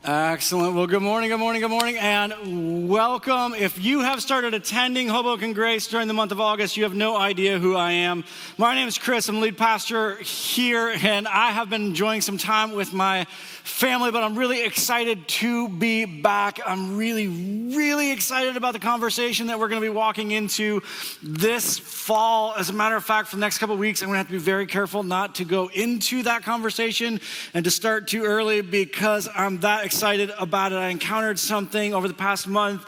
Excellent. Well, good morning, and welcome. If you have started attending Hoboken Grace during the month of August, you have no idea who I am. My name is Chris. I'm lead pastor here, and I have been enjoying some time with my family, but I'm really excited to be back. I'm really excited about the conversation that we're going to be walking into this fall. As a matter of fact, for the next couple of weeks, I'm going to have to be very careful not to go into that conversation and to start too early because I'm that excited about it. I encountered something over the past month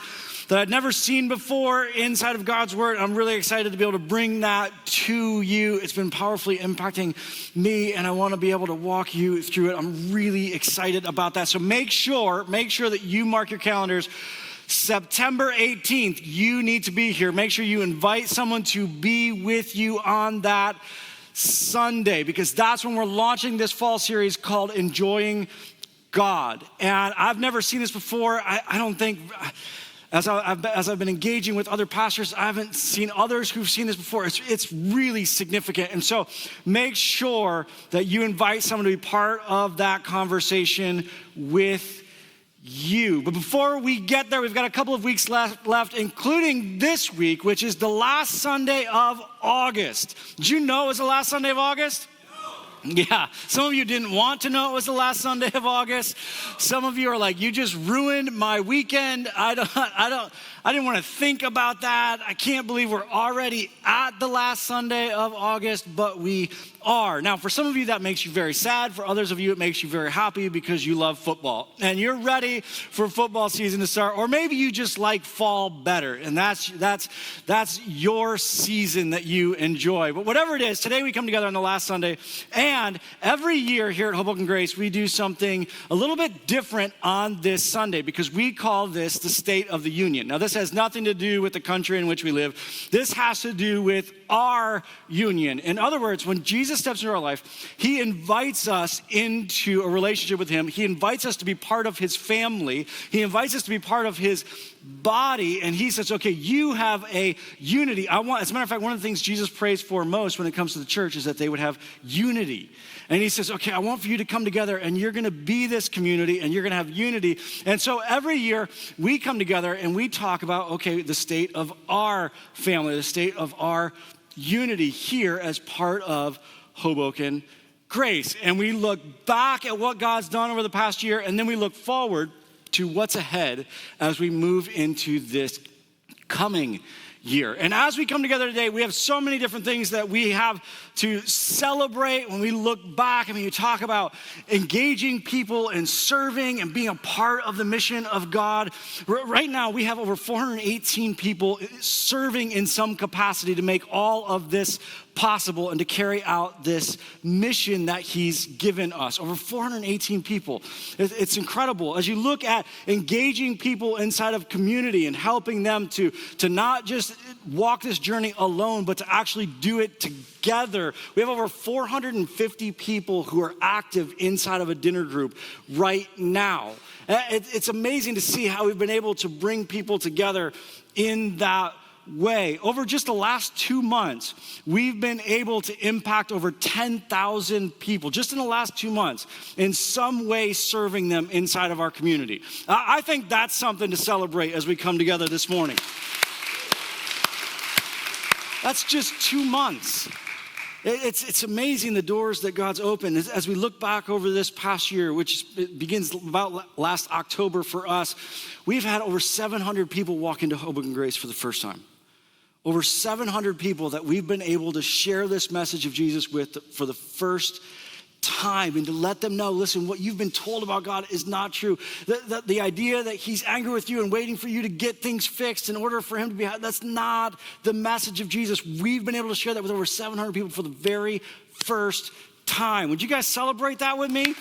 that I'd never seen before inside of God's Word. I'm really excited to be able to bring that to you. It's been powerfully impacting me, and I want to be able to walk you through it. I'm really excited about that. So make sure that you mark your calendars. September 18th, you need to be here. Make sure you invite someone to be with you on that Sunday, because that's when we're launching this fall series called Enjoying God. And I've never seen this before. I don't think, as I've been engaging with other pastors, I haven't seen others who've seen this before. It's really significant. And so make sure that you invite someone to be part of that conversation with you. But before we get there, we've got a couple of weeks left, including this week, which is the last Sunday of August. Did you know it was the last Sunday of August? Yeah, some of you didn't want to know it was the last Sunday of August. Some of you are like, you just ruined my weekend. I didn't want to think about that. I can't believe we're already at the last Sunday of August, but we are. Now, for some of you, that makes you very sad. For others of you, it makes you very happy because you love football and you're ready for football season to start. Or maybe you just like fall better, and that's your season that you enjoy. But whatever it is, today we come together on the last Sunday, and every year here at Hoboken Grace, we do something a little bit different on this Sunday because we call this the State of the Union. Now, this has nothing to do with the country in which we live. This has to do with our union. In other words, when Jesus steps into our life, he invites us into a relationship with him. He invites us to be part of his family. He invites us to be part of his body, and he says, okay, you have a unity. As a matter of fact, one of the things Jesus prays for most when it comes to the church is that they would have unity. And he says, okay, I want for you to come together, and you're going to be this community, and you're going to have unity. And so every year we come together and we talk about, okay, the state of our family, the state of our unity here as part of Hoboken Grace. And we look back at what God's done over the past year, and then we look forward to what's ahead as we move into this coming year. And as we come together today, we have so many different things that we have to celebrate. When we look back, you talk about engaging people and serving and being a part of the mission of God. Right now, we have over 418 people serving in some capacity to make all of this possible and to carry out this mission that he's given us. Over 418 people. It's incredible. As you look at engaging people inside of community and helping them to not just walk this journey alone, but to actually do it together. We have over 450 people who are active inside of a dinner group right now. It's amazing to see how we've been able to bring people together in that way. Over just the last 2 months, we've been able to impact over 10,000 people just in the last 2 months in some way serving them inside of our community. I think that's something to celebrate as we come together this morning. That's just 2 months. It's amazing the doors that God's opened. As we look back over this past year, which begins about last October for us, we've had over 700 people walk into Hoboken Grace for the first time. Over 700 people that we've been able to share this message of Jesus with for the first time and to let them know, listen, what you've been told about God is not true. The idea that he's angry with you and waiting for you to get things fixed in order for him to be, that's not the message of Jesus. We've been able to share that with over 700 people for the very first time. Would you guys celebrate that with me?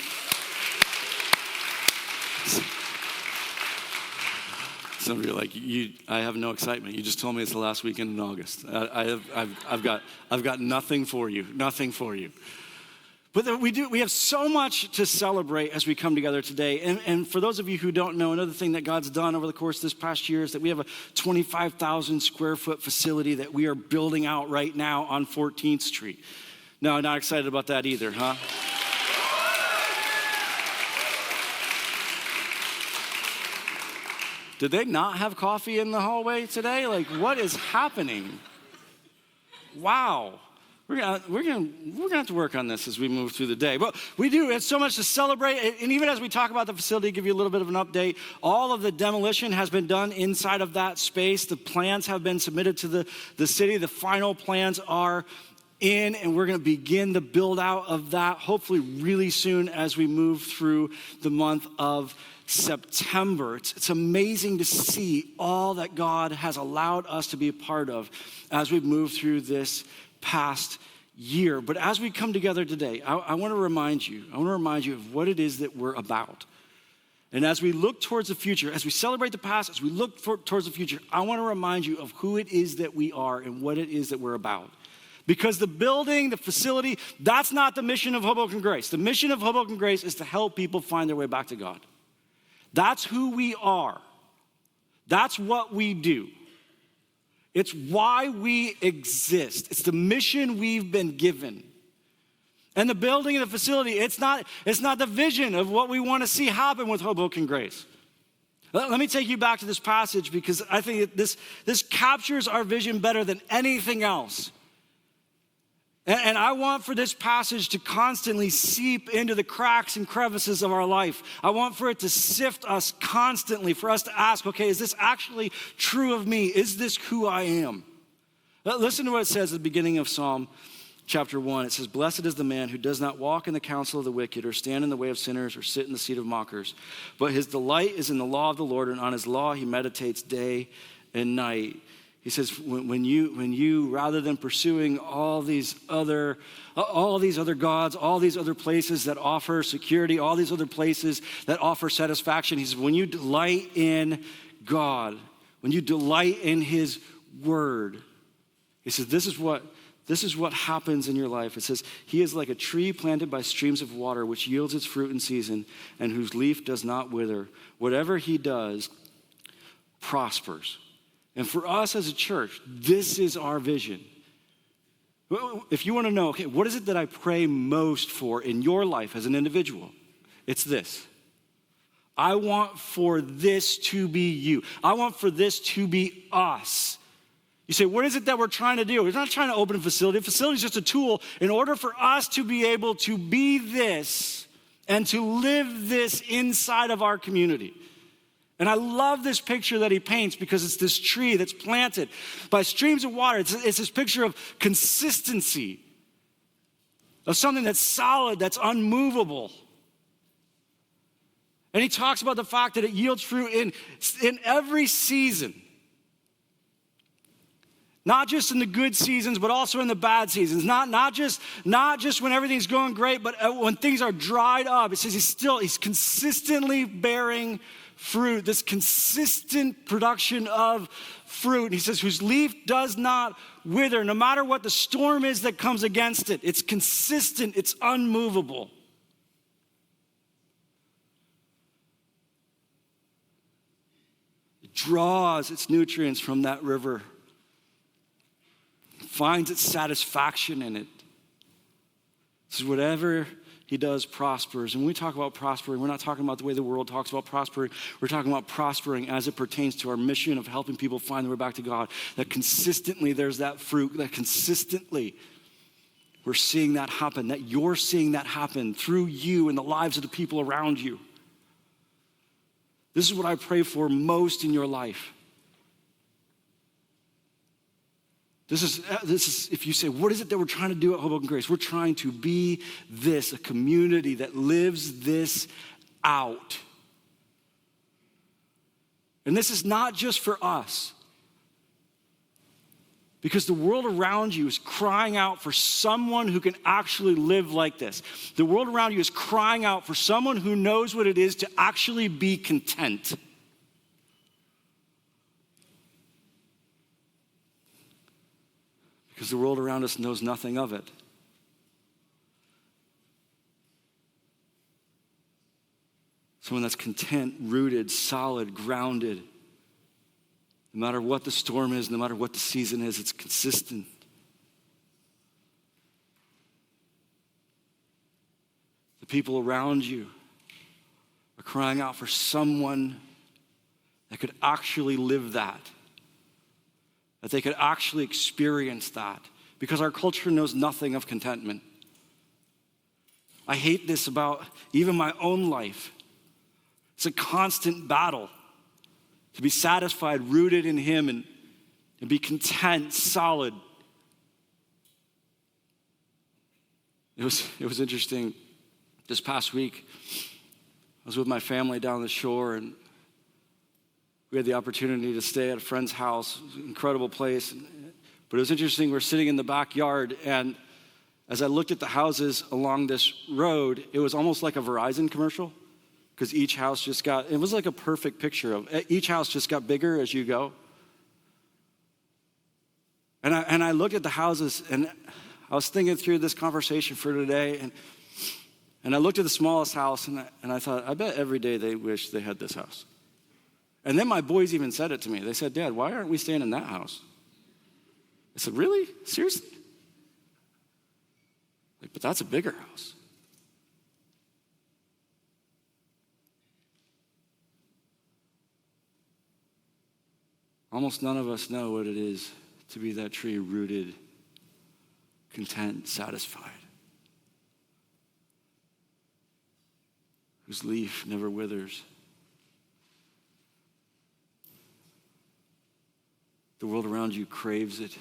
Some of you are like, I have no excitement. You just told me it's the last weekend in August. I've got nothing for you. But we have so much to celebrate as we come together today. And for those of you who don't know, another thing that God's done over the course of this past year is that we have a 25,000 square foot facility that we are building out right now on 14th Street. No, not excited about that either, huh? Did they not have coffee in the hallway today? Like, what is happening? Wow. We're gonna have to work on this as we move through the day. But we do, it's so much to celebrate. And even as we talk about the facility, give you a little bit of an update. All of the demolition has been done inside of that space. The plans have been submitted to the city. The final plans are in, and we're gonna begin the build out of that hopefully really soon as we move through the month of September. It's amazing to see all that God has allowed us to be a part of as we move through this past year. But as we come together today, I want to remind you of what it is that we're about. And as we look towards the future, as we celebrate the past, as we look towards the future, I want to remind you of who it is that we are and what it is that we're about. Because the building, the facility, that's not the mission of Hoboken Grace. The mission of Hoboken Grace is to help people find their way back to God. That's who we are. That's what we do. It's why we exist. It's the mission we've been given. And the building and the facility, it's not the vision of what we want to see happen with Hoboken Grace. Let me take you back to this passage because I think this captures our vision better than anything else. And I want for this passage to constantly seep into the cracks and crevices of our life. I want for it to sift us constantly, for us to ask, okay, is this actually true of me? Is this who I am? Listen to what it says at the beginning of Psalm chapter 1. It says, "Blessed is the man who does not walk in the counsel of the wicked or stand in the way of sinners or sit in the seat of mockers. But his delight is in the law of the Lord, and on his law he meditates day and night." He says, when you, rather than pursuing all these other gods, all these other places that offer security, all these other places that offer satisfaction, he says, when you delight in God, when you delight in his word, he says, this is what happens in your life. It says, he is like a tree planted by streams of water, which yields its fruit in season, and whose leaf does not wither. Whatever he does prospers. And for us as a church, this is our vision. If you want to know, okay, what is it that I pray most for in your life as an individual? It's this. I want for this to be you. I want for this to be us. You say, what is it that we're trying to do? We're not trying to open a facility. A facility is just a tool in order for us to be able to be this and to live this inside of our community. And I love this picture that he paints because it's this tree that's planted by streams of water. It's this picture of consistency, of something that's solid, that's unmovable. And he talks about the fact that it yields fruit in every season. Not just in the good seasons, but also in the bad seasons. Not just when everything's going great, but when things are dried up. It says he's consistently bearing fruit, this consistent production of fruit. And he says, whose leaf does not wither, no matter what the storm is that comes against it. It's consistent, it's unmovable. It draws its nutrients from that river, finds its satisfaction in it. This is whatever he does prospers. And when we talk about prospering, we're not talking about the way the world talks about prospering. We're talking about prospering as it pertains to our mission of helping people find their way back to God. That consistently there's that fruit, that consistently we're seeing that happen, that you're seeing that happen through you and the lives of the people around you. This is what I pray for most in your life. This is, if you say, what is it that we're trying to do at Hoboken Grace? We're trying to be this, a community that lives this out. And this is not just for us. Because the world around you is crying out for someone who can actually live like this. The world around you is crying out for someone who knows what it is to actually be content. Because the world around us knows nothing of it. Someone that's content, rooted, solid, grounded. No matter what the storm is, no matter what the season is, it's consistent. The people around you are crying out for someone that could actually live that they could actually experience that, because our culture knows nothing of contentment. I hate this about even my own life. It's a constant battle to be satisfied, rooted in him, and be content, solid. It was interesting. This past week, I was with my family down the shore, and we had the opportunity to stay at a friend's house. It was an incredible place. But it was interesting. We're sitting in the backyard, and as I looked at the houses along this road, it was almost like a Verizon commercial, because each house it was like a perfect picture of each house just got bigger as you go. And I looked at the houses, and I was thinking through this conversation for today, and I looked at the smallest house, and I thought, I bet every day they wish they had this house. And then my boys even said it to me. They said, Dad, why aren't we staying in that house? I said, really? Seriously? But that's a bigger house. Almost none of us know what it is to be that tree rooted, content, satisfied, whose leaf never withers. The world around you craves it.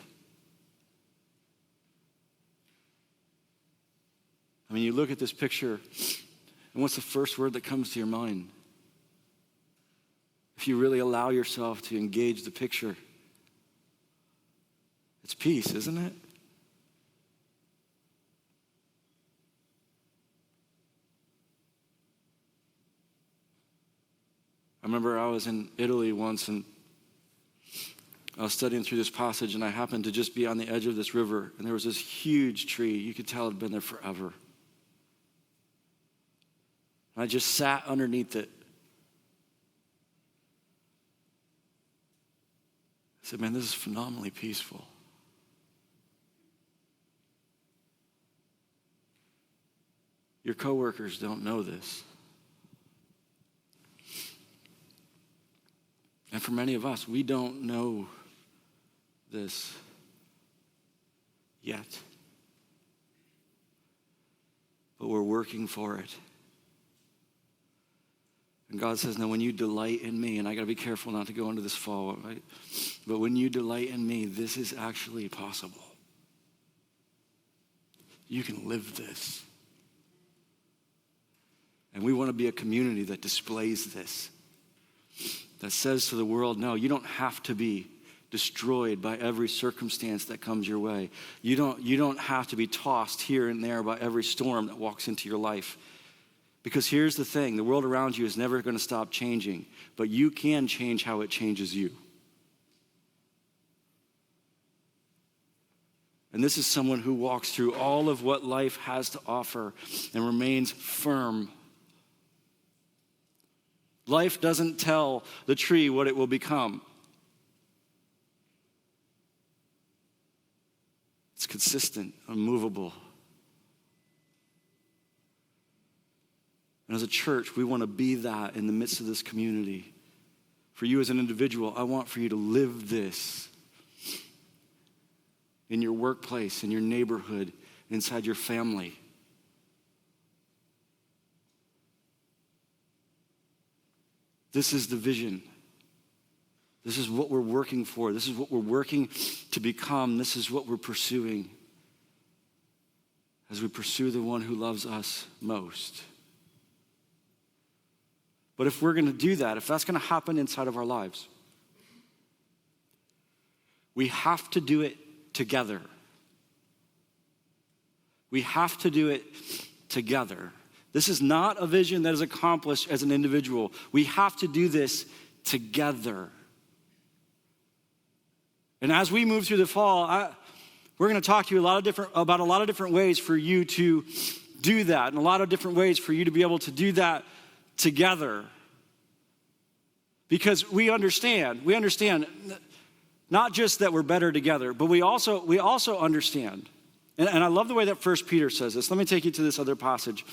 I mean, you look at this picture, and what's the first word that comes to your mind? If you really allow yourself to engage the picture, it's peace, isn't it? I remember I was in Italy once, and I was studying through this passage, and I happened to just be on the edge of this river, and there was this huge tree. You could tell it had been there forever. And I just sat underneath it. I said, man, this is phenomenally peaceful. Your coworkers don't know this. And for many of us, we don't know this yet. But we're working for it. And God says, now when you delight in me, and I got to be careful not to go into this fall, right? But when you delight in me, this is actually possible. You can live this. And we want to be a community that displays this, that says to the world, no, you don't have to be destroyed by every circumstance that comes your way. You don't have to be tossed here and there by every storm that walks into your life. Because here's the thing, the world around you is never going to stop changing, but you can change how it changes you. And this is someone who walks through all of what life has to offer and remains firm. Life doesn't tell the tree what it will become. It's consistent, unmovable. And as a church, we want to be that in the midst of this community. For you as an individual, I want for you to live this in your workplace, in your neighborhood, inside your family. This is the vision. This is what we're working for. This is what we're working to become. This is what we're pursuing as we pursue the one who loves us most. But if we're going to do that, if that's going to happen inside of our lives, we have to do it together. We have to do it together. This is not a vision that is accomplished as an individual. We have to do this together. And as we move through the fall, we're going to talk to you about a lot of different ways for you to do that, and a lot of different ways for you to be able to do that together. Because we understand not just that we're better together, but we also understand. And I love the way that 1 Peter says this. Let me take you to this other passage.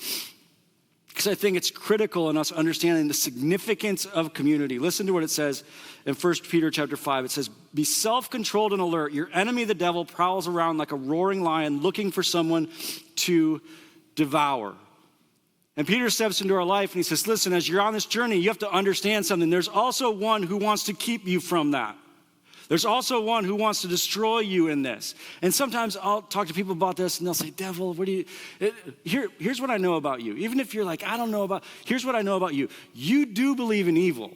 because I think it's critical in us understanding the significance of community. Listen to what it says in 1 Peter chapter 5. It says, be self-controlled and alert. Your enemy, the devil, prowls around like a roaring lion looking for someone to devour. And Peter steps into our life and he says, listen, as you're on this journey, you have to understand something. There's also one who wants to keep you from that. There's also one who wants to destroy you in this. And sometimes I'll talk to people about this and they'll say, devil, what do you, here's what I know about you. Even if you're like, I don't know about, here's what I know about you. You do believe in evil.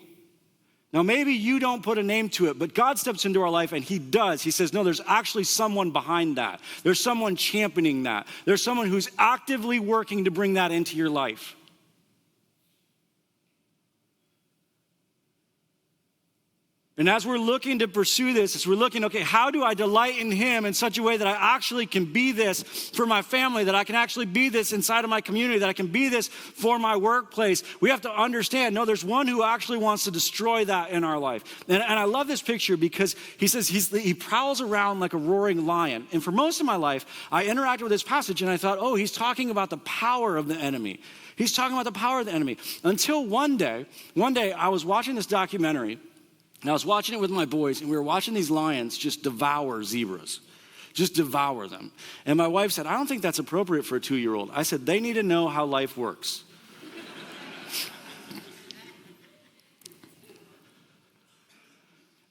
Now, maybe you don't put a name to it, but God steps into our life and he does. He says, no, there's actually someone behind that. There's someone championing that. There's someone who's actively working to bring that into your life. And as we're looking to pursue this, as we're looking, okay, how do I delight in him in such a way that I actually can be this for my family, that I can actually be this inside of my community, that I can be this for my workplace? We have to understand, no, there's one who actually wants to destroy that in our life. And I love this picture because he says he prowls around like a roaring lion. And for most of my life, I interacted with this passage and I thought, oh, he's talking about the power of the enemy. He's talking about the power of the enemy. Until one day I was watching this documentary. And I was watching it with my boys, and we were watching these lions just devour zebras, just devour them. And my wife said, I don't think that's appropriate for a 2-year-old. I said, they need to know how life works.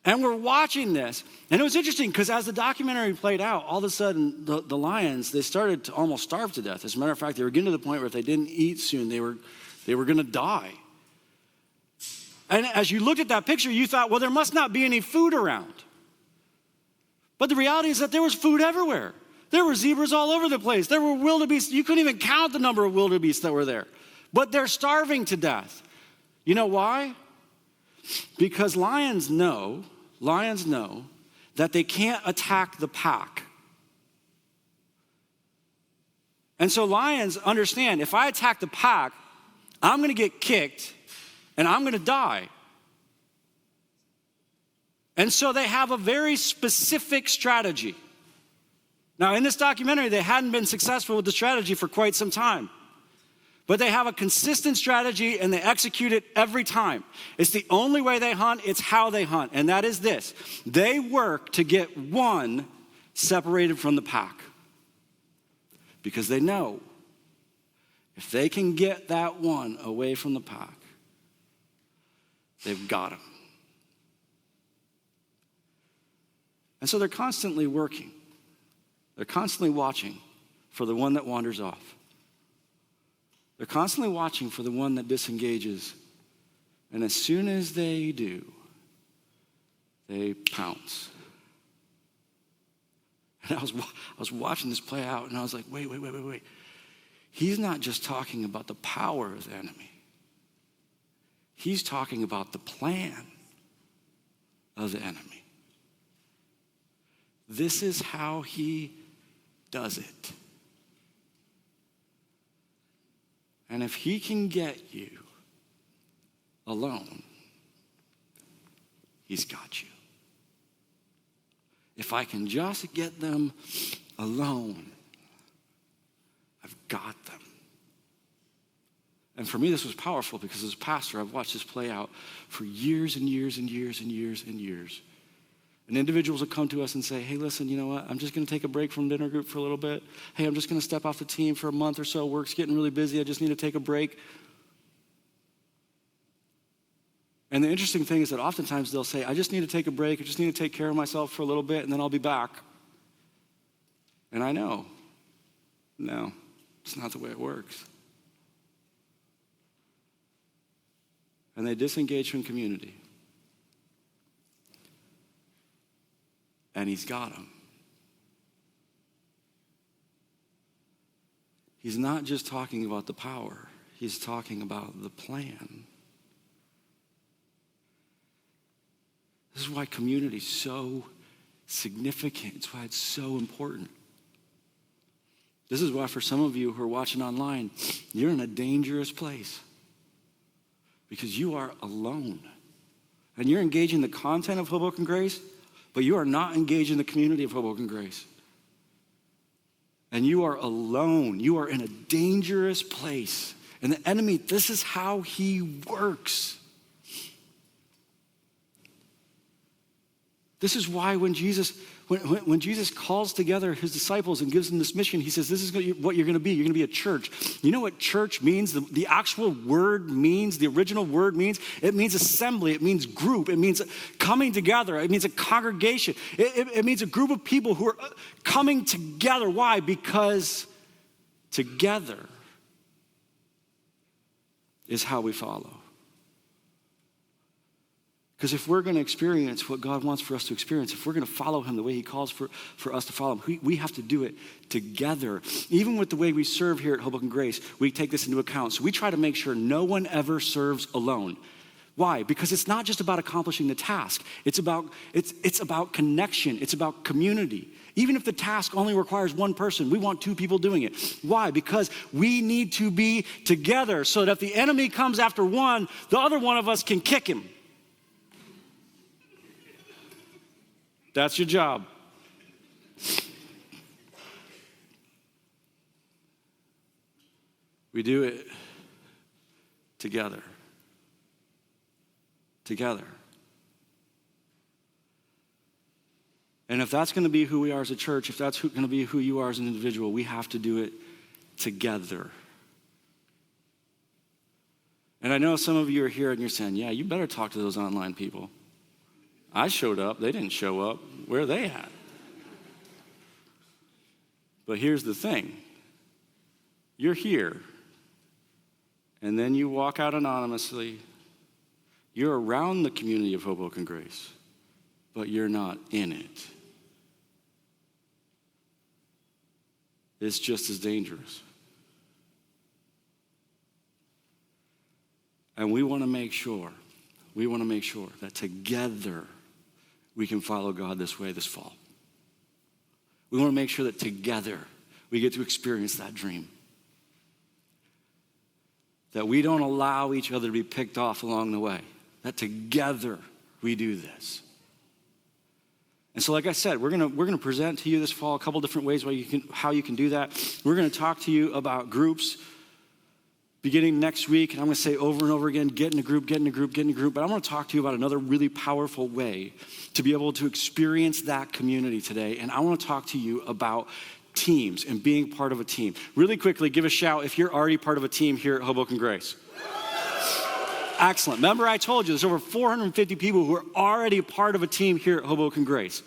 And we're watching this. And it was interesting because as the documentary played out, all of a sudden the lions, they started to almost starve to death. As a matter of fact, they were getting to the point where if they didn't eat soon, they were going to die. And as you looked at that picture, you thought, well, there must not be any food around. But the reality is that there was food everywhere. There were zebras all over the place. There were wildebeest. You couldn't even count the number of wildebeest that were there. But they're starving to death. You know why? Because lions know that they can't attack the pack. And so lions understand, if I attack the pack, I'm going to get kicked and I'm going to die. And so they have a very specific strategy. Now, in this documentary, they hadn't been successful with the strategy for quite some time. But they have a consistent strategy and they execute it every time. It's the only way they hunt, it's how they hunt. And that is this: they work to get one separated from the pack. Because they know if they can get that one away from the pack, they've got him. And so they're constantly working. They're constantly watching for the one that wanders off. They're constantly watching for the one that disengages. And as soon as they do, they pounce. And I was watching this play out, and I was like, wait. He's not just talking about the power of the enemy. He's talking about the plan of the enemy. This is how he does it. And if he can get you alone, he's got you. If I can just get them alone, I've got them. And for me, this was powerful because as a pastor, I've watched this play out for years and years and years and years and years. And individuals will come to us and say, hey, listen, you know what? I'm just going to take a break from dinner group for a little bit. Hey, I'm just going to step off the team for a month or so. Work's getting really busy. I just need to take a break. And the interesting thing is that oftentimes they'll say, I just need to take a break. I just need to take care of myself for a little bit, and then I'll be back. And I know, no, it's not the way it works. And they disengage from community. And he's got them. He's not just talking about the power. He's talking about the plan. This is why community is so significant. It's why it's so important. This is why for some of you who are watching online, you're in a dangerous place. Because you are alone. And you're engaging the content of Hoboken Grace, but you are not engaged in the community of Hoboken Grace. And you are alone. You are in a dangerous place. And the enemy, this is how he works. This is why when Jesus calls together his disciples and gives them this mission, he says, this is what you're going to be. You're going to be a church. You know what church means? The actual word means, the original word means, it means assembly. It means group. It means coming together. It means a congregation. It means a group of people who are coming together. Why? Because together is how we follow. Because if we're going to experience what God wants for us to experience, if we're going to follow him the way he calls for us to follow him, we have to do it together. Even with the way we serve here at Hoboken Grace, we take this into account. So we try to make sure no one ever serves alone. Why? Because it's not just about accomplishing the task. It's about connection. It's about community. Even if the task only requires one person, we want two people doing it. Why? Because we need to be together so that if the enemy comes after one, the other one of us can kick him. That's your job. We do it together. Together. And if that's going to be who we are as a church, if that's going to be who you are as an individual, we have to do it together. And I know some of you are here and you're saying, yeah, you better talk to those online people. I showed up. They didn't show up. Where are they at? But here's the thing. You're here. And then you walk out anonymously. You're around the community of Hoboken Grace, but you're not in it. It's just as dangerous. And we want to make sure that together we can follow God this way this fall. We want to make sure that together we get to experience that dream. That we don't allow each other to be picked off along the way. That together we do this. And so, like I said, we're gonna present to you this fall a couple different ways how you can do that. We're gonna talk to you about groups beginning next week, and I'm gonna say over and over again, get in a group. But I want to talk to you about another really powerful way to be able to experience that community today. And I want to talk to you about teams and being part of a team. Really quickly, give a shout if you're already part of a team here at Hoboken Grace. Excellent. Remember I told you there's over 450 people who are already part of a team here at Hoboken Grace.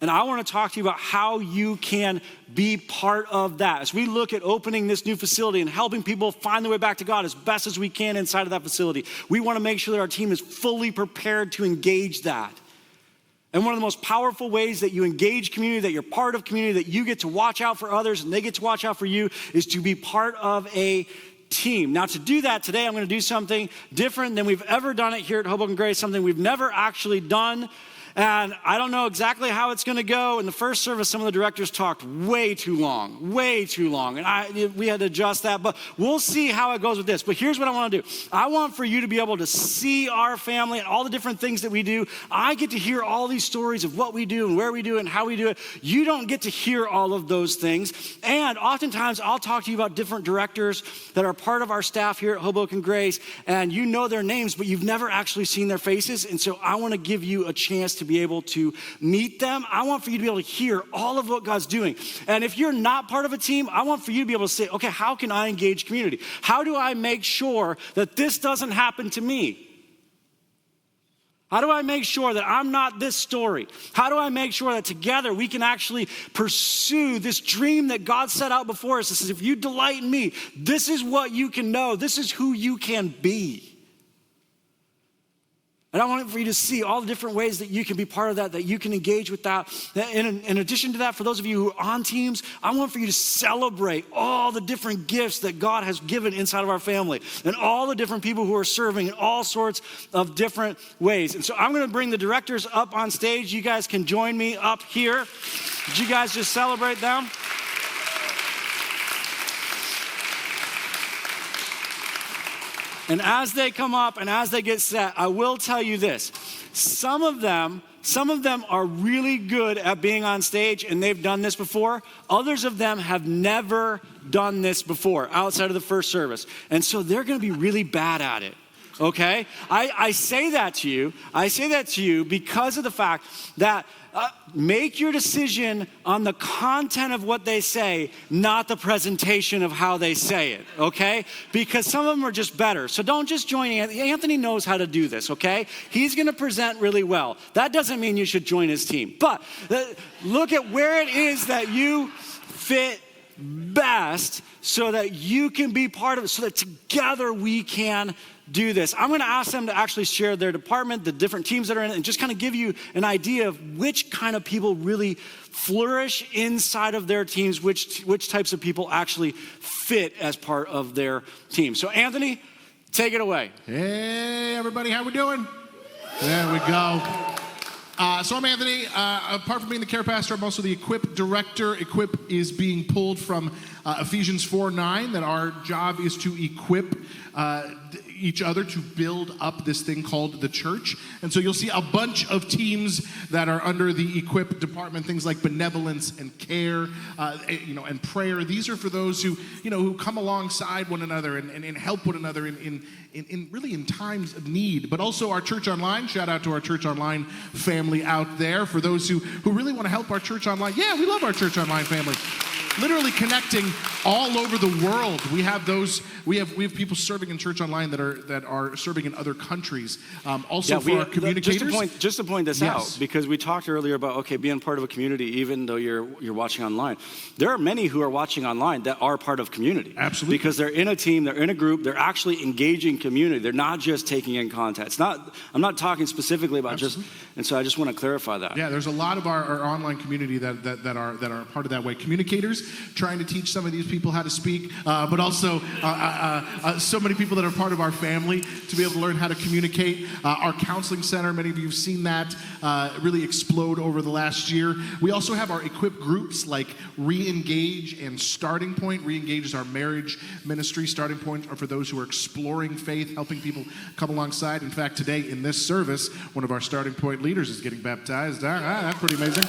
And I want to talk to you about how you can be part of that. As we look at opening this new facility and helping people find their way back to God as best as we can inside of that facility, we want to make sure that our team is fully prepared to engage that. And one of the most powerful ways that you engage community, that you're part of community, that you get to watch out for others and they get to watch out for you, is to be part of a team. Now, to do that today, I'm going to do something different than we've ever done it here at Hoboken Grace, something we've never actually done. And I don't know exactly how it's going to go. In the first service, some of the directors talked way too long. And we had to adjust that, but we'll see how it goes with this. But here's what I want to do. I want for you to be able to see our family and all the different things that we do. I get to hear all these stories of what we do and where we do it and how we do it. You don't get to hear all of those things. And oftentimes, I'll talk to you about different directors that are part of our staff here at Hoboken Grace, and you know their names, but you've never actually seen their faces. And so I want to give you a chance to be able to meet them. I want for you to be able to hear all of what God's doing. And if you're not part of a team, I want for you to be able to say, okay, how can I engage community? How do I make sure that this doesn't happen to me? How do I make sure that I'm not this story? How do I make sure that together we can actually pursue this dream that God set out before us? This is, if you delight in me, this is what you can know. This is who you can be. And I want for you to see all the different ways that you can be part of that you can engage with that. In addition to that, for those of you who are on teams, I want for you to celebrate all the different gifts that God has given inside of our family and all the different people who are serving in all sorts of different ways. And so I'm going to bring the directors up on stage. You guys can join me up here. Did you guys just celebrate them? And as they come up and as they get set, I will tell you this. Some of them some of them are really good at being on stage and they've done this before. Others of them have never done this before outside of the first service. And so they're going to be really bad at it. Okay? I say that to you. I say that to you because of the fact that make your decision on the content of what they say, not the presentation of how they say it, okay? Because some of them are just better. So don't just join Anthony. Anthony knows how to do this, okay? He's going to present really well. That doesn't mean you should join his team. But look at where it is that you fit best so that you can be part of it, so that together we can do this. I'm going to ask them to actually share their department, the different teams that are in it, and just kind of give you an idea of which kind of people really flourish inside of their teams, which types of people actually fit as part of their team. So Anthony, take it away. Hey everybody, how we doing? There we go. So I'm Anthony. Apart from being the care pastor, I'm also the Equip director. Equip is being pulled from Ephesians 4:9, that our job is to equip each other to build up this thing called the church. And so you'll see a bunch of teams that are under the Equip department, things like benevolence and care, and prayer. These are for those who come alongside one another and help one another in really in times of need. But also our Church Online. Shout out to our Church Online family out there. For those who really want to help our Church Online. Yeah, we love our Church Online family. Literally connecting all over the world. We have people serving in Church Online that are serving in other countries. Also for our communicators. Just to point this out, because we talked earlier about being part of a community, even though you're watching online. There are many who are watching online that are part of community. Absolutely. Because they're in a team, they're in a group, they're actually engaging community. They're not just taking in content. I'm not talking specifically about and so I just want to clarify that. Yeah, there's a lot of our online community that are part of that way. Communicators, trying to teach some of these people how to speak, but also so many people that are part of our family to be able to learn how to communicate. Our counseling center, many of you have seen that really explode over the last year. We also have our Equip groups like Re-Engage and Starting Point. Re-Engage is our marriage ministry. Starting Point are for those who are exploring faith, helping people come alongside. In fact, today in this service, one of our Starting Point leaders is getting baptized. That's pretty amazing.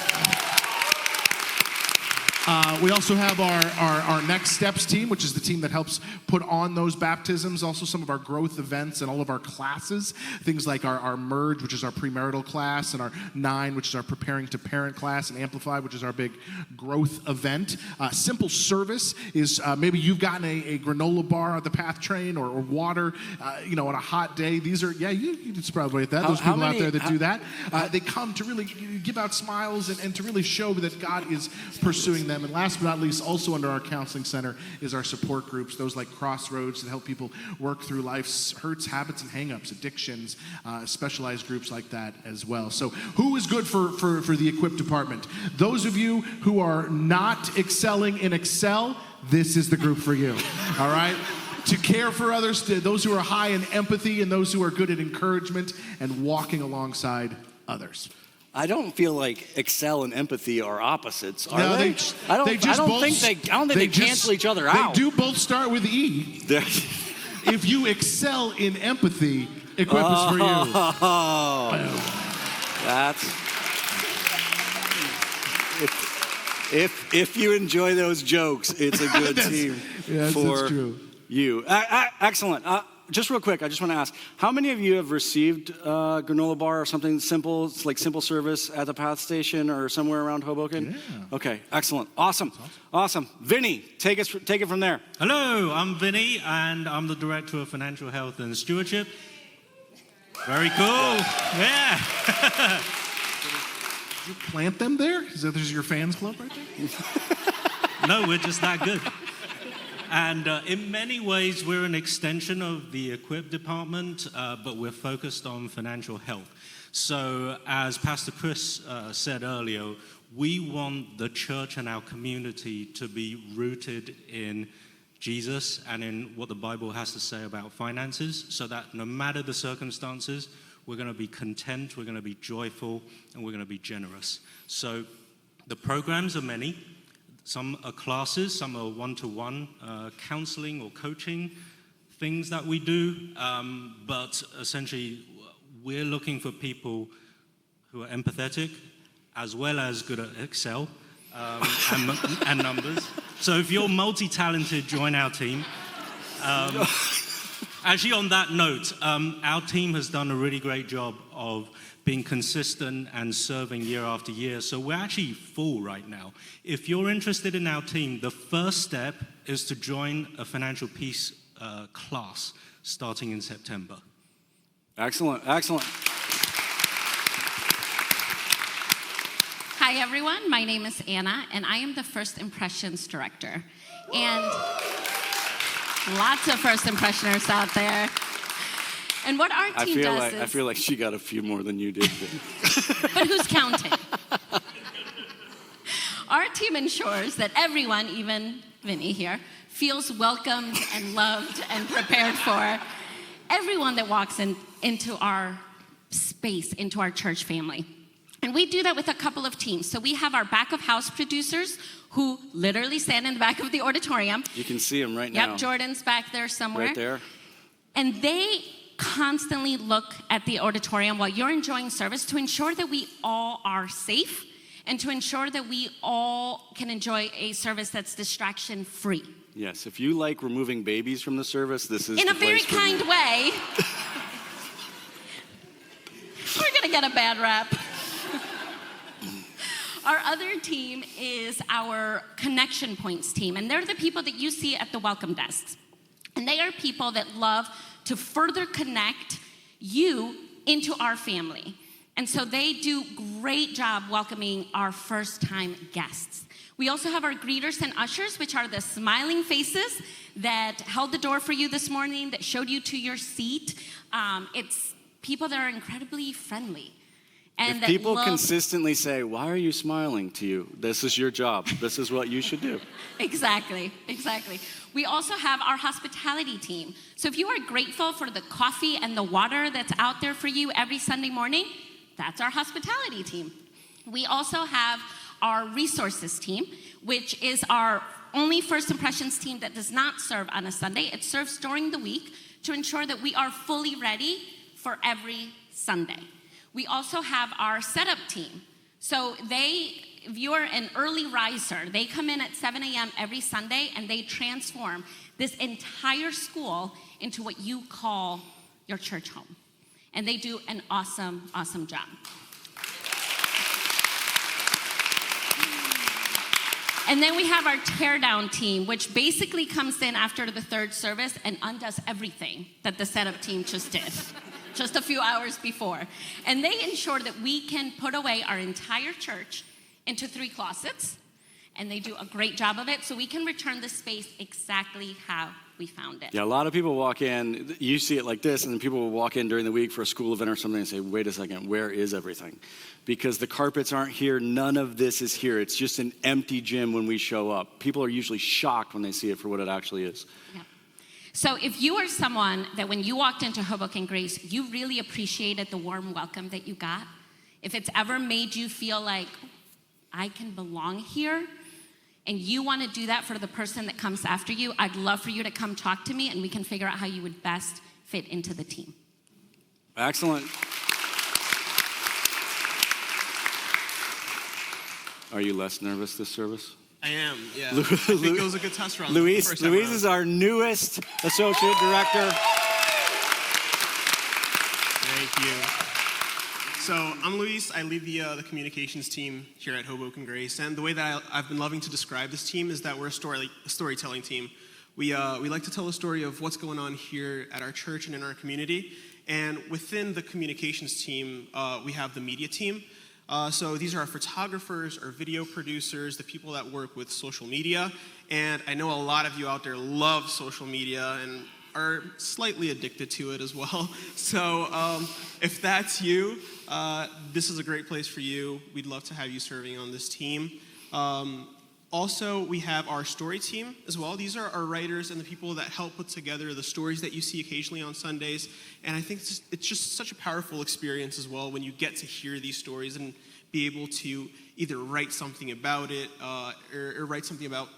We also have our Next Steps team, which is the team that helps put on those baptisms. Also some of our growth events and all of our classes. Things like our Merge, which is our premarital class, and our 9, which is our Preparing to Parent class, and Amplify, which is our big growth event. Simple Service is maybe you've gotten a granola bar at the PATH train or water, on a hot day. These are, you can probably at that. Those people out there that do that. They come to really give out smiles and to really show that God is pursuing them. And last but not least, also under our counseling center is our support groups, those like Crossroads that help people work through life's hurts, habits, and hangups, addictions, specialized groups like that as well. So who is good for the Equip department? Those of you who are not excelling in Excel, this is the group for you, all right? To care for others, to those who are high in empathy and those who are good at encouragement and walking alongside others. I don't feel like Excel and empathy are opposites, are no, they? I don't think they cancel each other out. They do both start with E. If you excel in empathy, Equip is for you. That's if you enjoy those jokes, it's a good team for you. Excellent. Just real quick, I just want to ask, how many of you have received granola bar or something simple, it's like Simple Service at the PATH station or somewhere around Hoboken? Yeah. Okay, excellent. Awesome. Vinny, take it from there. Hello, I'm Vinny, and I'm the Director of Financial Health and Stewardship. Very cool. Yeah. Did you plant them there? Is that there's your fans club right there? No, we're just that good. And in many ways, we're an extension of the Equip department, but we're focused on financial health. So as Pastor Chris said earlier, we want the church and our community to be rooted in Jesus and in what the Bible has to say about finances, so that no matter the circumstances, we're going to be content, we're going to be joyful, and we're going to be generous. So the programs are many. Some are classes, some are one-to-one counseling or coaching things that we do. But essentially, we're looking for people who are empathetic, as well as good at Excel and numbers. So if you're multi-talented, join our team. Actually, on that note, our team has done a really great job of being consistent and serving year after year. So we're actually full right now. If you're interested in our team, the first step is to join a financial peace class starting in September. Excellent, excellent. Hi, everyone. My name is Anna, and I am the First Impressions Director. And lots of First Impressioners out there. And what our team does is... I feel like she got a few more than you did. But who's counting? Our team ensures that everyone, even Vinny here, feels welcomed and loved and prepared for. Everyone that walks into our space, into our church family. And we do that with a couple of teams. So we have our back of house producers who literally stand in the back of the auditorium. You can see them right now. Yep, Jordan's back there somewhere. Right there. And they constantly look at the auditorium while you're enjoying service to ensure that we all are safe and to ensure that we all can enjoy a service that's distraction-free. Yes, if you like removing babies from the service, this is in the a very place for kind you. way. We're gonna get a bad rap. Our other team is our Connection Points team, and they're the people that you see at the welcome desks. And they are people that love to further connect you into our family. And so they do great job welcoming our first-time guests. We also have our greeters and ushers, which are the smiling faces that held the door for you this morning, that showed you to your seat. It's people that are incredibly friendly. And if people consistently say, "Why are you smiling?" to you, this is your job. This is what you should do. Exactly, exactly. We also have our hospitality team. So if you are grateful for the coffee and the water that's out there for you every Sunday morning, that's our hospitality team. We also have our resources team, which is our only First Impressions team that does not serve on a Sunday. It serves during the week to ensure that we are fully ready for every Sunday. We also have our setup team. So if you're an early riser, they come in at 7 a.m. every Sunday and they transform this entire school into what you call your church home. And they do an awesome, awesome job. And then we have our teardown team, which basically comes in after the third service and undoes everything that the setup team just did. Just a few hours before. And they ensure that we can put away our entire church into 3 closets, and they do a great job of it, so we can return the space exactly how we found it. Yeah, a lot of people walk in, you see it like this, and then people will walk in during the week for a school event or something and say, "Wait a second, where is everything?" Because the carpets aren't here, none of this is here. It's just an empty gym when we show up. People are usually shocked when they see it for what it actually is. Yeah. So if you are someone that when you walked into Hoboken Grace, you really appreciated the warm welcome that you got, if it's ever made you feel like, I can belong here, and you want to do that for the person that comes after you, I'd love for you to come talk to me and we can figure out how you would best fit into the team. Excellent. Are you less nervous this service? I am, yeah. I think it was a good test run. Luis is our newest associate director. Thank you. So I'm Luis. I lead the communications team here at Hoboken Grace. And the way that I've been loving to describe this team is that we're a storytelling team. We like to tell a story of what's going on here at our church and in our community. And within the communications team, we have the media team. So these are our photographers, our video producers, the people that work with social media. And I know a lot of you out there love social media and are slightly addicted to it as well. So if that's you, this is a great place for you. We'd love to have you serving on this team. Also, we have our story team as well. These are our writers and the people that help put together the stories that you see occasionally on Sundays. And I think it's just such a powerful experience as well when you get to hear these stories and be able to either write something about it or write something about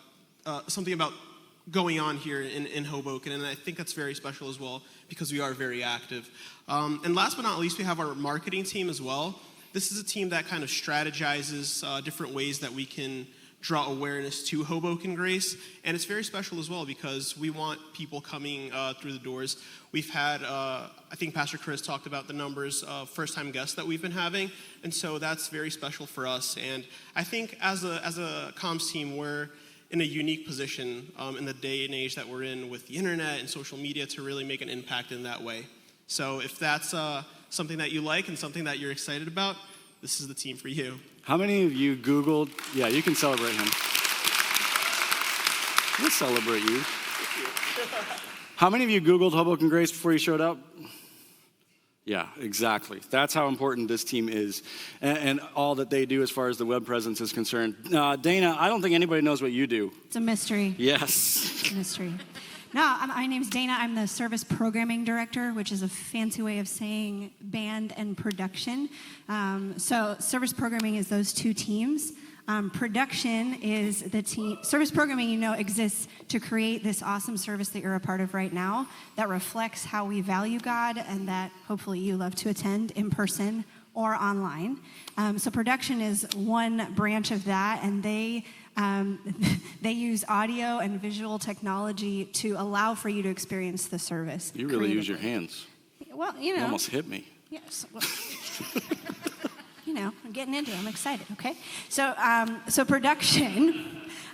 going on here in Hoboken. And I think that's very special as well because we are very active. And last but not least, we have our marketing team as well. this is a team that kind of strategizes different ways that we can draw awareness to Hoboken Grace. And it's very special as well because we want people coming through the doors. We've had, I think Pastor Chris talked about the numbers of first-time guests that we've been having. And so that's very special for us. And I think as a comms team, we're in a unique position in the day and age that we're in with the internet and social media to really make an impact in that way. So if that's something that you like and something that you're excited about, this is the team for you. How many of you Googled? Yeah, you can celebrate him. We'll celebrate you. How many of you Googled Hoboken Grace before you showed up? Yeah, exactly. That's how important this team is and all that they do as far as the web presence is concerned. Dana, I don't think anybody knows what you do. It's a mystery. Yes. It's a mystery. No, my name's Dana. I'm the service programming director, which is a fancy way of saying band and production. So service programming is those two teams. Production is the team. Service programming, exists to create this awesome service that you're a part of right now that reflects how we value God and that hopefully you love to attend in person or online. So production is one branch of that, and they use audio and visual technology to allow for you to experience the service. You really use your hands. Well, You almost hit me. Yes. Well, I'm getting into it. I'm excited, okay? So production,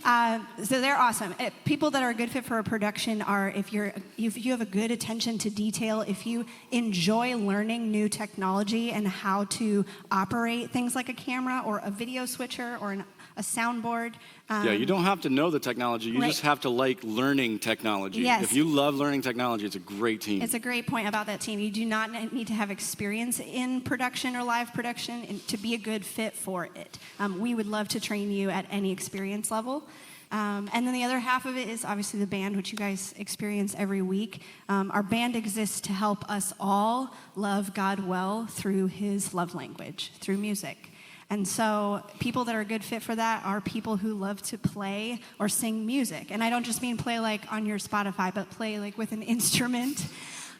so they're awesome. People that are a good fit for a production are if you have a good attention to detail, if you enjoy learning new technology and how to operate things like a camera or a video switcher or a soundboard. Yeah, you don't have to know the technology. You just have to like learning technology. Yes. If you love learning technology, it's a great team. It's a great point about that team. You do not need to have experience in production or live production to be a good fit for it. We would love to train you at any experience level. And then the other half of it is obviously the band, which you guys experience every week. Our band exists to help us all love God well through his love language, through music. And so people that are a good fit for that are people who love to play or sing music. And I don't just mean play like on your Spotify, but play like with an instrument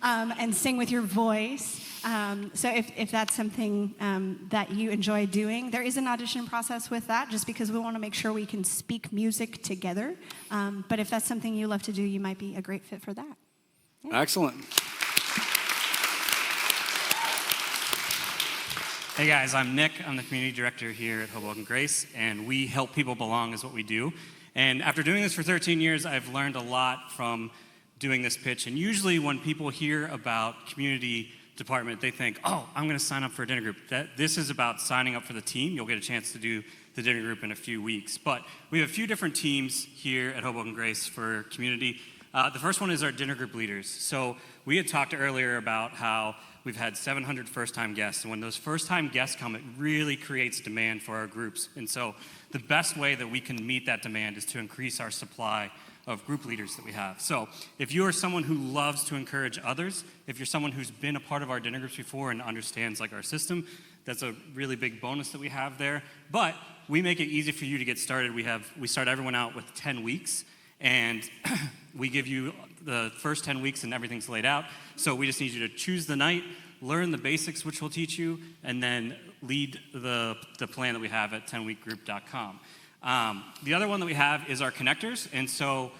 and sing with your voice. So if that's something that you enjoy doing, there is an audition process with that just because we want to make sure we can speak music together. But if that's something you love to do, you might be a great fit for that. Yeah. Excellent. Hey guys, I'm Nick. I'm the community director here at Hoboken Grace, and we help people belong is what we do. And after doing this for 13 years, I've learned a lot from doing this pitch. And usually when people hear about community department, they think, oh, I'm going to sign up for a dinner group. This is about signing up for the team. You'll get a chance to do the dinner group in a few weeks. But we have a few different teams here at Hoboken Grace for community. The first one is our dinner group leaders. So we had talked earlier about how we've had 700 first-time guests, and when those first-time guests come, it really creates demand for our groups. And so the best way that we can meet that demand is to increase our supply of group leaders that we have. So if you are someone who loves to encourage others, if you're someone who's been a part of our dinner groups before and understands like our system, that's a really big bonus that we have there. But we make it easy for you to get started. We start everyone out with 10 weeks, and we give you the first 10 weeks and everything's laid out. So we just need you to choose the night, learn the basics, which we'll teach you, and then lead the plan that we have at 10weekgroup.com. The other one that we have is our connectors, and so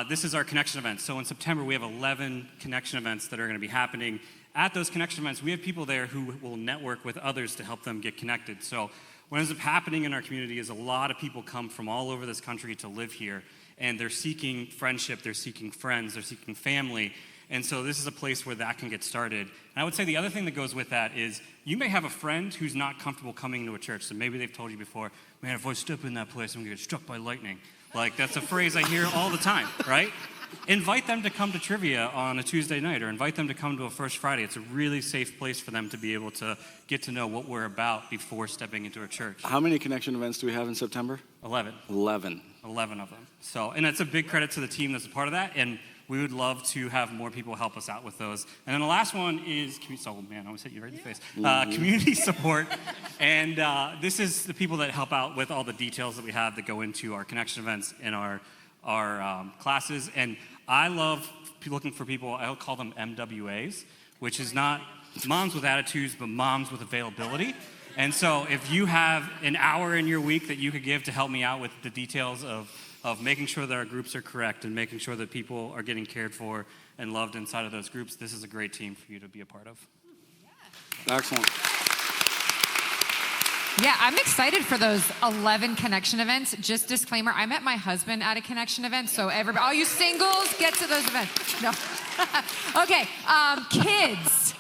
this is our connection events. So in September, we have 11 connection events that are going to be happening. At those connection events, we have people there who will network with others to help them get connected. So what ends up happening in our community is a lot of people come from all over this country to live here, and they're seeking friendship, they're seeking friends, they're seeking family. And so this is a place where that can get started. And I would say the other thing that goes with that is you may have a friend who's not comfortable coming to a church. So maybe they've told you before, man, if I step in that place, I'm going to get struck by lightning. Like, that's a phrase I hear all the time, right? Invite them to come to trivia on a Tuesday night, or invite them to come to a First Friday. It's a really safe place for them to be able to get to know what we're about before stepping into a church. How many connection events do we have in September? 11. 11. 11 of them. So, and that's a big credit to the team that's a part of that, and we would love to have more people help us out with those. And then the last one is, oh man, I almost hit you right in the face. Community support. And this is the people that help out with all the details that we have that go into our connection events and our classes. And I love looking for people, I'll call them MWAs, which is not moms with attitudes, but moms with availability. And so if you have an hour in your week that you could give to help me out with the details of making sure that our groups are correct and making sure that people are getting cared for and loved inside of those groups, this is a great team for you to be a part of. Excellent. Yeah, I'm excited for those 11 Connection events. Just disclaimer, I met my husband at a Connection event, so everybody, all you singles, get to those events. No. Okay, kids.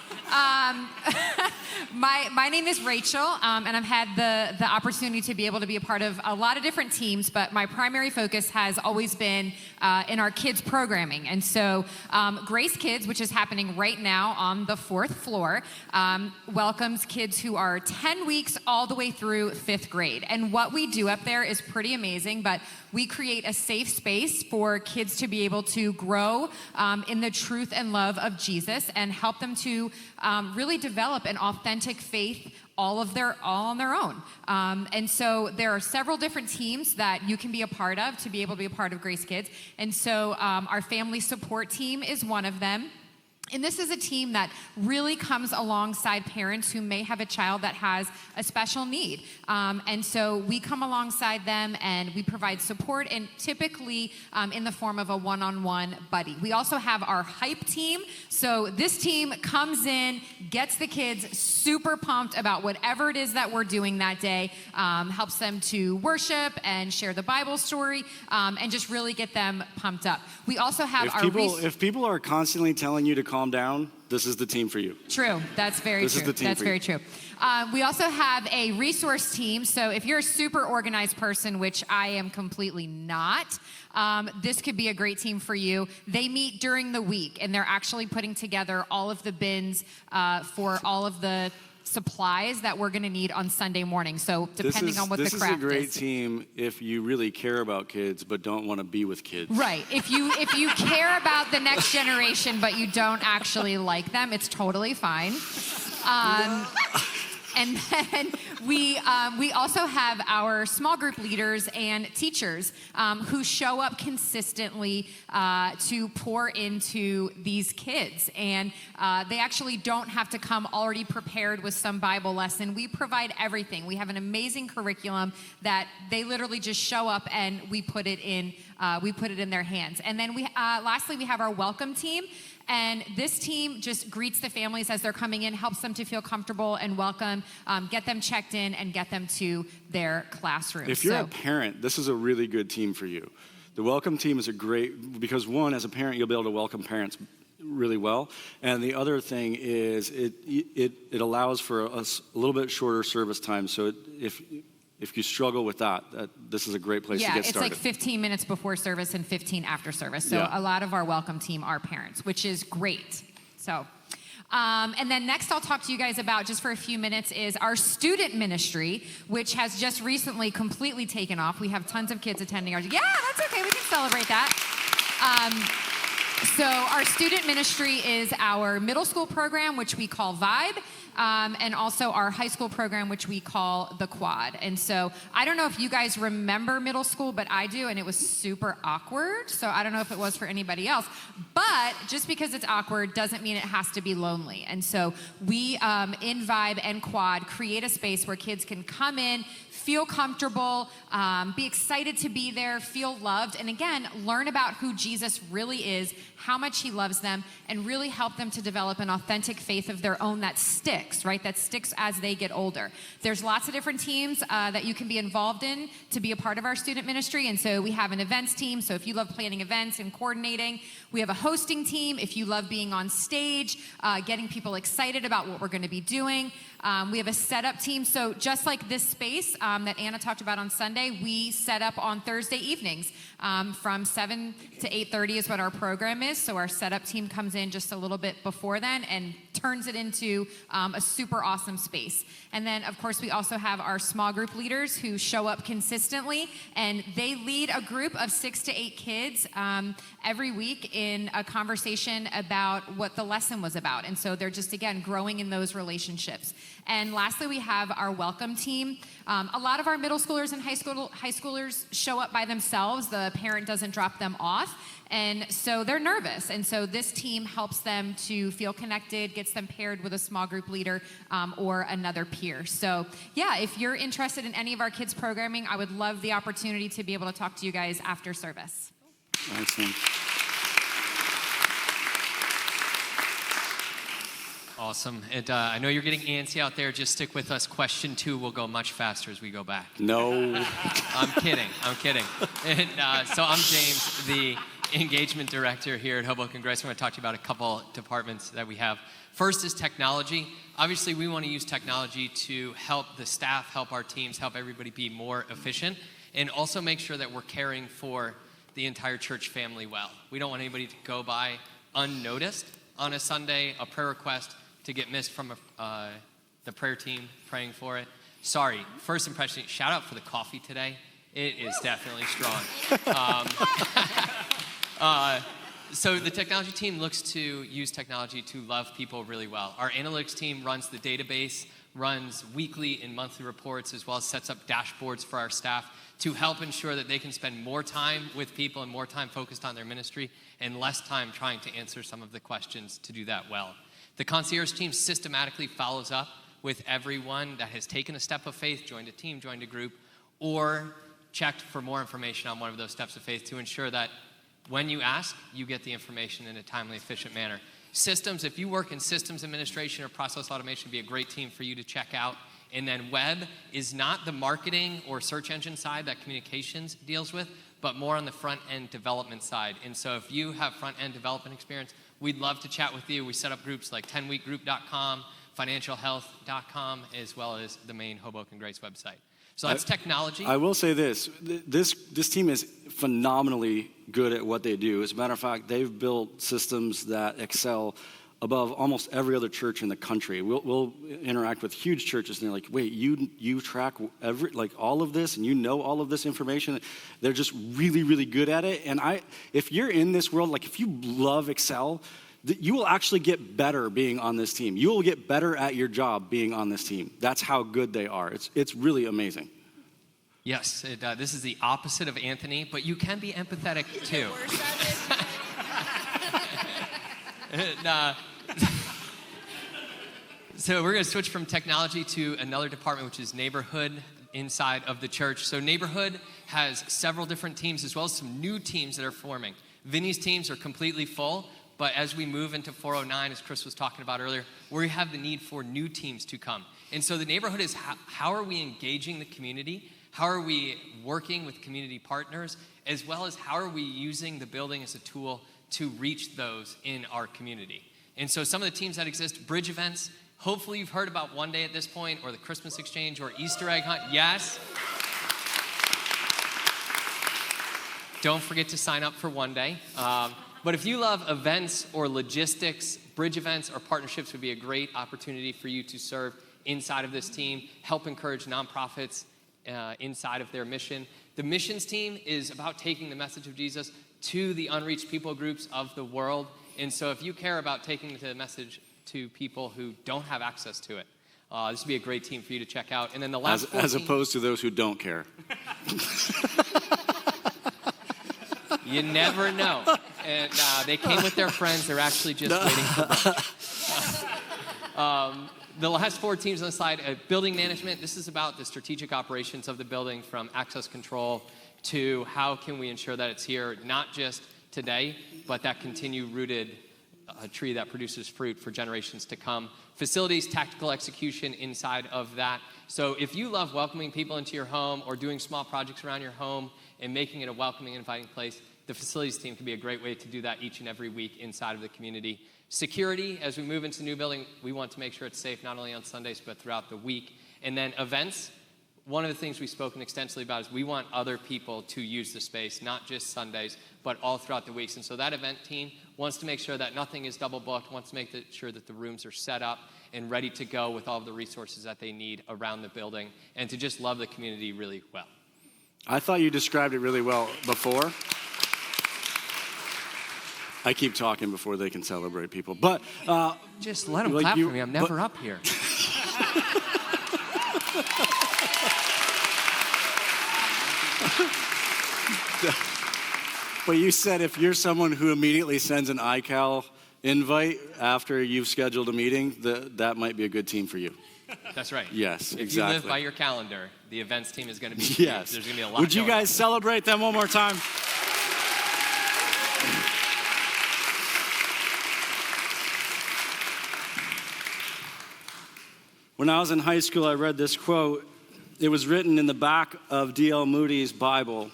My name is Rachel, and I've had the opportunity to be able to be a part of a lot of different teams, but my primary focus has always been in our kids programming. And so Grace Kids, which is happening right now on the 4th floor, welcomes kids who are 10 weeks all the way through 5th grade. And what we do up there is pretty amazing, but we create a safe space for kids to be able to grow in the truth and love of Jesus and help them to really develop an authentic faith all on their own. And so there are several different teams that you can be a part of to be able to be a part of Grace Kids. And so our family support team is one of them. And this is a team that really comes alongside parents who may have a child that has a special need. And so we come alongside them and we provide support, and typically in the form of a one-on-one buddy. We also have our hype team. So this team comes in, gets the kids super pumped about whatever it is that we're doing that day, helps them to worship and share the Bible story, and just really get them pumped up. We also have If people are constantly telling you to calm down, this is the team for you. True. That's very This true. is the team That's for very you. true. We also have a resource team. So if you're a super organized person, which I am completely not, this could be a great team for you. They meet during the week, and they're actually putting together all of the bins for all of the supplies that we're going to need on Sunday morning. So depending on what the craft is. This is a great team if you really care about kids but don't want to be with kids. Right. If you care about the next generation but you don't actually like them, it's totally fine. And then we also have our small group leaders and teachers who show up consistently to pour into these kids. And they actually don't have to come already prepared with some Bible lesson. We provide everything. We have an amazing curriculum that they literally just show up and we put it in their hands. And then lastly, we have our welcome team. And this team just greets the families as they're coming in, helps them to feel comfortable and welcome, get them checked in, and get them to their classroom. If you're a parent, this is a really good team for you. The welcome team is a great, because one, as a parent, you'll be able to welcome parents really well. And the other thing is it allows for a little bit shorter service time. So if you struggle with that, this is a great place to get started. Yeah, it's like 15 minutes before service and 15 after service. So a lot of our welcome team are parents, which is great. So, and then next I'll talk to you guys about, just for a few minutes, is our student ministry, which has just recently completely taken off. We have tons of kids attending ours. Yeah, that's okay. We can celebrate that. So our student ministry is our middle school program, which we call Vibe. And also our high school program, which we call the Quad. And so I don't know if you guys remember middle school, but I do, and it was super awkward. So I don't know if it was for anybody else. But just because it's awkward doesn't mean it has to be lonely. And so we, in Vibe and Quad, create a space where kids can come in, feel comfortable, be excited to be there, feel loved, and again, learn about who Jesus really is, how much he loves them, and really help them to develop an authentic faith of their own that sticks, right? That sticks as they get older. There's lots of different teams that you can be involved in to be a part of our student ministry, and so we have an events team, so if you love planning events and coordinating. We have a hosting team if you love being on stage, getting people excited about what we're going to be doing. We have a setup team, so just like this space that Anna talked about on Sunday, we set up on Thursday evenings from 7 to 8:30 is what our program is. So our setup team comes in just a little bit before then and turns it into a super awesome space. And then, of course, we also have our small group leaders who show up consistently, and they lead a group of 6 to 8 kids every week in a conversation about what the lesson was about. And so they're just, again, growing in those relationships. And lastly, we have our welcome team. A lot of our middle schoolers and high schoolers show up by themselves. The parent doesn't drop them off. And so they're nervous. And so this team helps them to feel connected, gets them paired with a small group leader or another peer. So yeah, if you're interested in any of our kids programming, I would love the opportunity to be able to talk to you guys after service. Excellent. Awesome. And I know you're getting antsy out there. Just stick with us. Question 2 will go much faster as we go back. No. I'm kidding. And so I'm James, the engagement director here at Hoboken Grace. I'm going to talk to you about a couple departments that we have. First is technology. Obviously, we want to use technology to help the staff, help our teams, help everybody be more efficient, and also make sure that we're caring for the entire church family well. We don't want anybody to go by unnoticed on a Sunday, a prayer request to get missed from the prayer team praying for it. Sorry, first impression, shout out for the coffee today. It is definitely strong. So the technology team looks to use technology to love people really well. Our analytics team runs the database, runs weekly and monthly reports, as well as sets up dashboards for our staff to help ensure that they can spend more time with people and more time focused on their ministry and less time trying to answer some of the questions to do that well. The concierge team systematically follows up with everyone that has taken a step of faith, joined a team, joined a group, or checked for more information on one of those steps of faith to ensure that when you ask, you get the information in a timely, efficient manner. Systems, if you work in systems administration or process automation, would be a great team for you to check out. And then web is not the marketing or search engine side that communications deals with, but more on the front-end development side. And so if you have front-end development experience, we'd love to chat with you. We set up groups like 10weekgroup.com, financialhealth.com, as well as the main Hoboken Grace website. So that's technology. I will say this team is phenomenally good at what they do. As a matter of fact, they've built systems that excel above almost every other church in the country. We'll interact with huge churches, and they're like, wait, you track all of this, and you know all of this information? They're just really, really good at it. And if you're in this world, like if you love Excel, you will actually get better being on this team. You will get better at your job being on this team. That's how good they are. It's really amazing. Yes, this is the opposite of Anthony, but you can be empathetic too. So we're going to switch from technology to another department, which is neighborhood inside of the church. So neighborhood has several different teams, as well as some new teams that are forming. Vinny's teams are completely full, but as we move into 409, as Chris was talking about earlier, we have the need for new teams to come. And so the neighborhood is how are we engaging the community? How are we working with community partners? As well as how are we using the building as a tool to reach those in our community? And so some of the teams that exist, bridge events, hopefully you've heard about One Day at this point, or the Christmas Exchange, or Easter egg hunt. Yes. Don't forget to sign up for One Day. But if you love events or logistics, bridge events or partnerships would be a great opportunity for you to serve inside of this team, help encourage nonprofits inside of their mission. The missions team is about taking the message of Jesus to the unreached people groups of the world. And so if you care about taking the message to people who don't have access to it, this would be a great team for you to check out. And then the last as opposed to those who don't care. You never know. And they came with their friends. They're actually just waiting for brunch. The last 4 teams on the slide, building management. This is about the strategic operations of the building, from access control to how can we ensure that it's here, not just today, but that continue rooted tree that produces fruit for generations to come. Facilities, tactical execution inside of that. So if you love welcoming people into your home or doing small projects around your home and making it a welcoming and inviting place, the facilities team can be a great way to do that each and every week inside of the community. Security, as we move into the new building, we want to make sure it's safe not only on Sundays, but throughout the week. And then events, one of the things we've spoken extensively about is we want other people to use the space, not just Sundays, but all throughout the weeks. And so that event team wants to make sure that nothing is double booked, wants to make sure that the rooms are set up and ready to go with all of the resources that they need around the building, and to just love the community really well. I thought you described it really well before. I keep talking before they can celebrate people, but just let them clap for me. I'm never up here. But you said if you're someone who immediately sends an iCal invite after you've scheduled a meeting, that might be a good team for you. That's right. Yes, if exactly. you live by your calendar, the events team is going to be Yes. There's going to be a lot Would you going on. guys celebrate them one more time? When I was in high school, I read this quote. It was written in the back of D.L. Moody's Bible.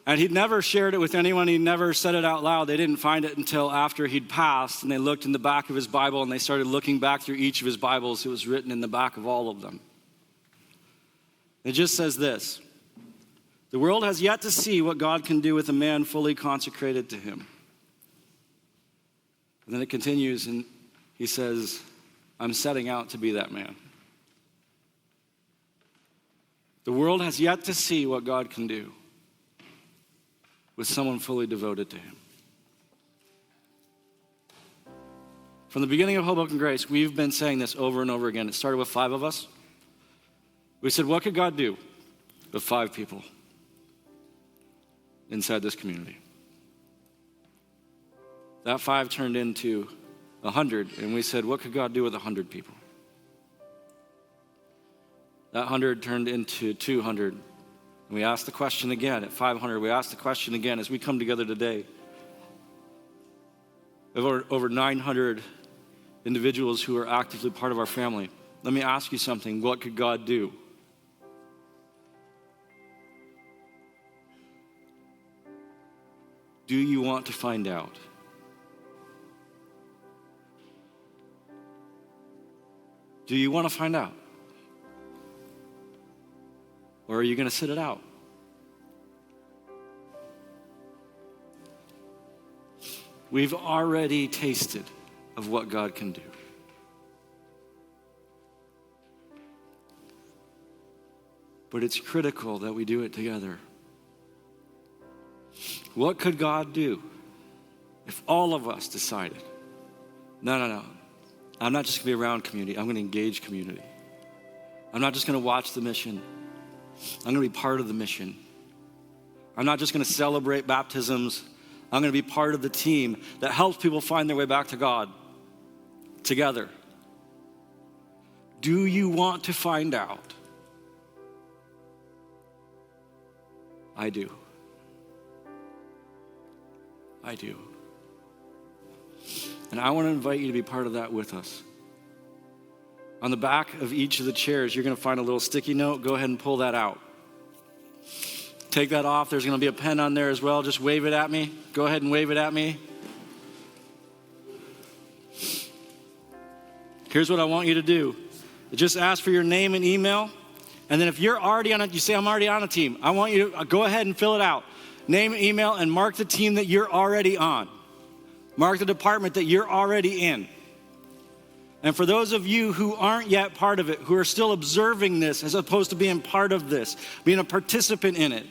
And he'd never shared it with anyone. He never said it out loud. They didn't find it until after he'd passed, and they looked in the back of his Bible, and they started looking back through each of his Bibles. It was written in the back of all of them. It just says this: the world has yet to see what God can do with a man fully consecrated to him. And then it continues, and he says, I'm setting out to be that man. The world has yet to see what God can do with someone fully devoted to him. From the beginning of Hoboken Grace, we've been saying this over and over again. It started with 5 of us. We said, what could God do with 5 people inside this community? That 5 turned into 100, and we said, what could God do with 100 people? That 100 turned into 200. And we asked the question again at 500. We asked the question again as we come together today. Over 900 individuals who are actively part of our family. Let me ask you something. What could God do? Do you want to find out? Do you want to find out? Or are you going to sit it out? We've already tasted of what God can do. But it's critical that we do it together. What could God do if all of us decided, no, I'm not just going to be around community, I'm going to engage community. I'm not just going to watch the mission. I'm going to be part of the mission. I'm not just going to celebrate baptisms. I'm going to be part of the team that helps people find their way back to God together. Do you want to find out? I do. I do. And I want to invite you to be part of that with us. On the back of each of the chairs, you're going to find a little sticky note. Go ahead and pull that out. Take that off. There's going to be a pen on there as well. Just wave it at me. Go ahead and wave it at me. Here's what I want you to do. Just ask for your name and email. And then if you're already on it, you say, I'm already on a team. I want you to go ahead and fill it out. Name and email, and mark the team that you're already on. Mark the department that you're already in. And for those of you who aren't yet part of it, who are still observing this as opposed to being part of this, being a participant in it,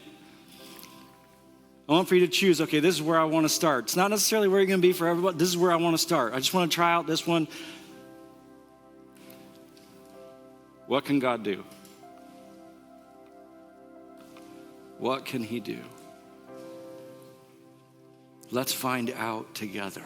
I want for you to choose, okay, this is where I want to start. It's not necessarily where you're going to be for everybody. This is where I want to start. I just want to try out this one. What can God do? What can he do? Let's find out together.